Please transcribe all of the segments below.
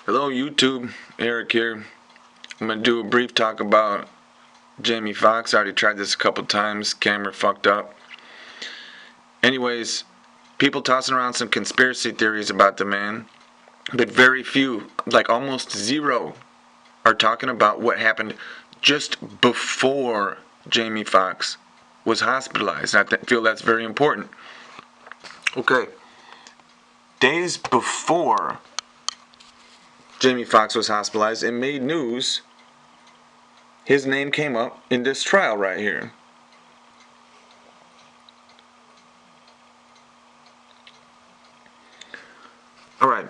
Hello YouTube, Eric here. I'm going to do a brief talk about Jamie Foxx. I already tried this a couple times, camera fucked up. Anyways, people tossing around some conspiracy theories about the man, but very few, like almost zero, are talking about what happened just before Jamie Foxx was hospitalized. I feel that's very important. Okay, days before Jamie Foxx was hospitalized and made news, his name came up in this trial right here. Alright.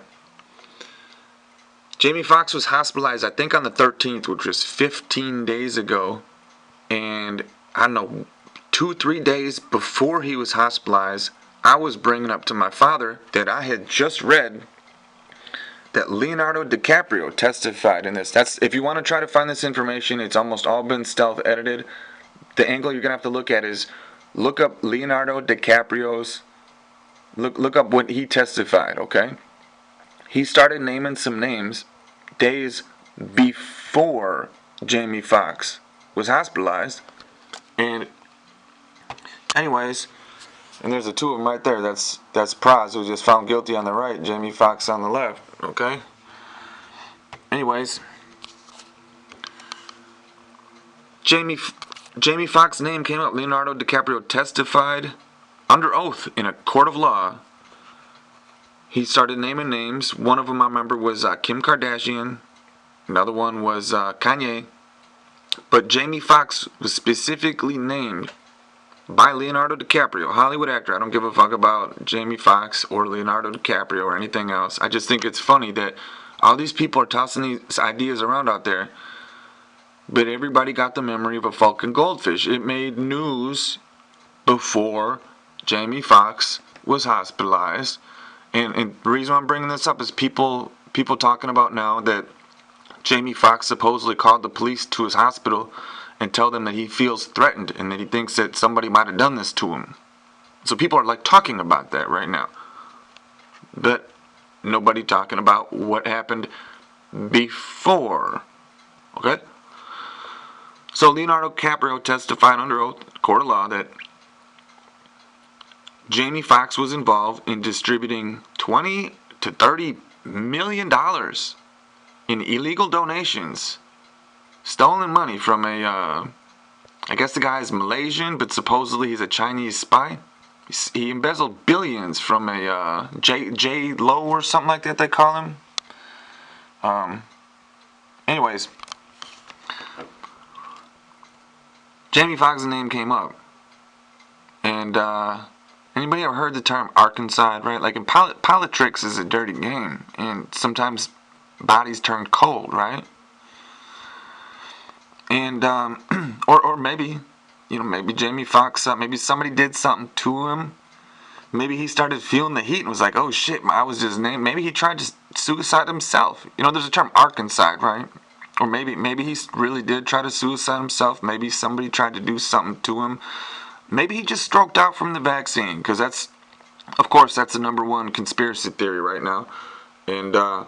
Jamie Foxx was hospitalized, I think, on the 13th, which was 15 days ago. And I don't know, 2-3 days before he was hospitalized, I was bringing up to my father that I had just read that Leonardo DiCaprio testified in this. That's, if you want to try to find this information, it's almost all been stealth edited. The angle you're gonna have to look at is look up Leonardo DiCaprio's, look up what he testified. Okay, he started naming some names days before Jamie Foxx was hospitalized. And anyways, and there's the two of them right there. That's Pras, who was just found guilty on the right, Jamie Foxx on the left. Okay. Anyways, Jamie Foxx's name came up. Leonardo DiCaprio testified under oath in a court of law. He started naming names. One of them I remember was Kim Kardashian. Another one was Kanye. But Jamie Foxx was specifically named by Leonardo DiCaprio, Hollywood actor. I don't give a fuck about Jamie Foxx or Leonardo DiCaprio or anything else. I just think it's funny that all these people are tossing these ideas around out there, but everybody got the memory of a fucking goldfish. It made news before Jamie Foxx was hospitalized. And the reason I'm bringing this up is people talking about now that Jamie Foxx supposedly called the police to his hospital and tell them that he feels threatened and that he thinks that somebody might have done this to him. So people are like talking about that right now. But nobody talking about what happened before. Okay? So Leonardo DiCaprio testified under oath, court of law, that Jamie Foxx was involved in distributing $20 to $30 million in illegal donations, stolen money from I guess the guy is Malaysian, but supposedly he's a Chinese spy. He embezzled billions from a J Lo or something like that they call him. Anyways, Jamie Foxx's name came up, and anybody ever heard the term Arkansas, right? Like, in politics is a dirty game, and sometimes bodies turn cold, right? And or maybe, maybe Jamie Foxx, maybe somebody did something to him. Maybe he started feeling the heat and was like, oh shit, I was just named. Maybe he tried to suicide himself. There's a term Arkansas, right? Or maybe he really did try to suicide himself. Maybe somebody tried to do something to him. Maybe he just stroked out from the vaccine, because of course, that's the number one conspiracy theory right now. And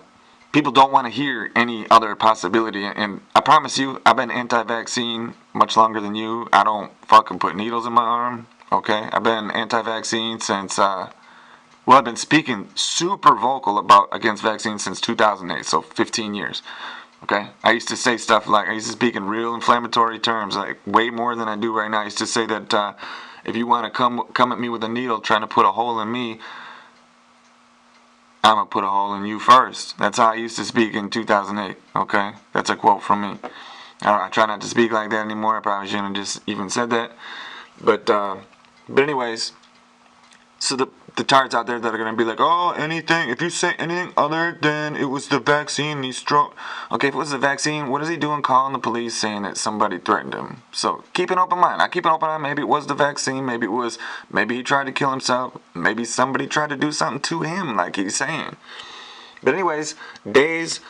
people don't want to hear any other possibility. And I promise you, I've been anti-vaccine much longer than you. I don't fucking put needles in my arm, okay? I've been anti-vaccine since, I've been speaking super vocal against vaccines since 2008, so 15 years. Okay, I used to say stuff like, I used to speak in real inflammatory terms, like way more than I do right now. I used to say that if you want to come at me with a needle trying to put a hole in me, I'm going to put a hole in you first. That's how I used to speak in 2008, okay? That's a quote from me. I try not to speak like that anymore. I probably shouldn't have just even said that. But anyways, so the tards out there that are going to be like, oh, if you say anything other than it was the vaccine, he stroked. Okay, if it was the vaccine, what is he doing calling the police saying that somebody threatened him? So keep an open mind. I keep an open mind. Maybe it was the vaccine. Maybe he tried to kill himself. Maybe somebody tried to do something to him, like he's saying. But anyways, days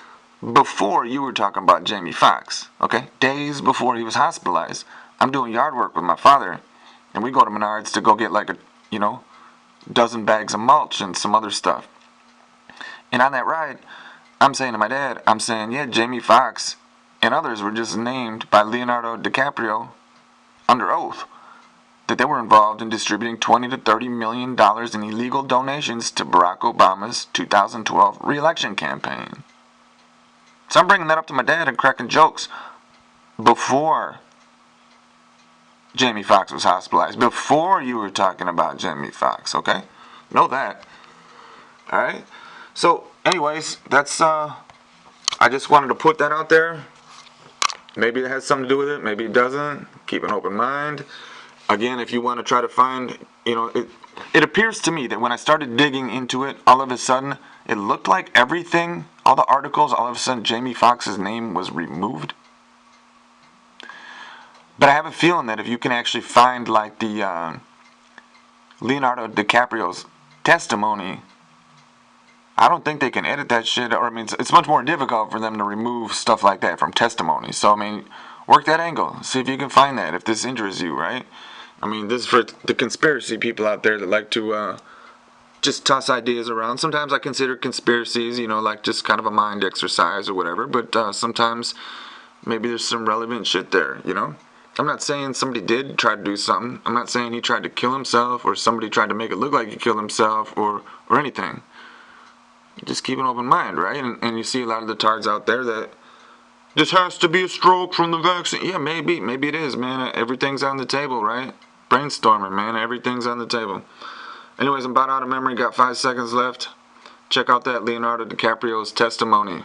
before you were talking about Jamie Foxx, okay? Days before he was hospitalized, I'm doing yard work with my father, and we go to Menards to go get like a, dozen bags of mulch and some other stuff. And on that ride, I'm saying to my dad, I'm saying, yeah, Jamie Foxx and others were just named by Leonardo DiCaprio under oath that they were involved in distributing $20 to $30 million in illegal donations to Barack Obama's 2012 re-election campaign. So I'm bringing that up to my dad and cracking jokes before Jamie Foxx was hospitalized, before you were talking about Jamie Foxx, okay? Know that. Alright? So, anyways, that's, I just wanted to put that out there. Maybe it has something to do with it, maybe it doesn't. Keep an open mind. Again, if you want to try to find, it appears to me that when I started digging into it, all of a sudden, it looked like everything, all the articles, all of a sudden, Jamie Foxx's name was removed. But I have a feeling that if you can actually find, like, the Leonardo DiCaprio's testimony, I don't think they can edit that shit, or, I mean, it's much more difficult for them to remove stuff like that from testimony. So, I mean, work that angle. See if you can find that, if this interests you, right? I mean, this is for the conspiracy people out there that like to just toss ideas around. Sometimes I consider conspiracies, like just kind of a mind exercise or whatever, but sometimes maybe there's some relevant shit there, I'm not saying somebody did try to do something. I'm not saying he tried to kill himself or somebody tried to make it look like he killed himself or anything. Just keep an open mind, right? And you see a lot of the tards out there that this has to be a stroke from the vaccine. Yeah, maybe it is, man. Everything's on the table, right? Brainstorming, man. Everything's on the table. Anyways, I'm about out of memory. Got 5 seconds left. Check out that Leonardo DiCaprio's testimony.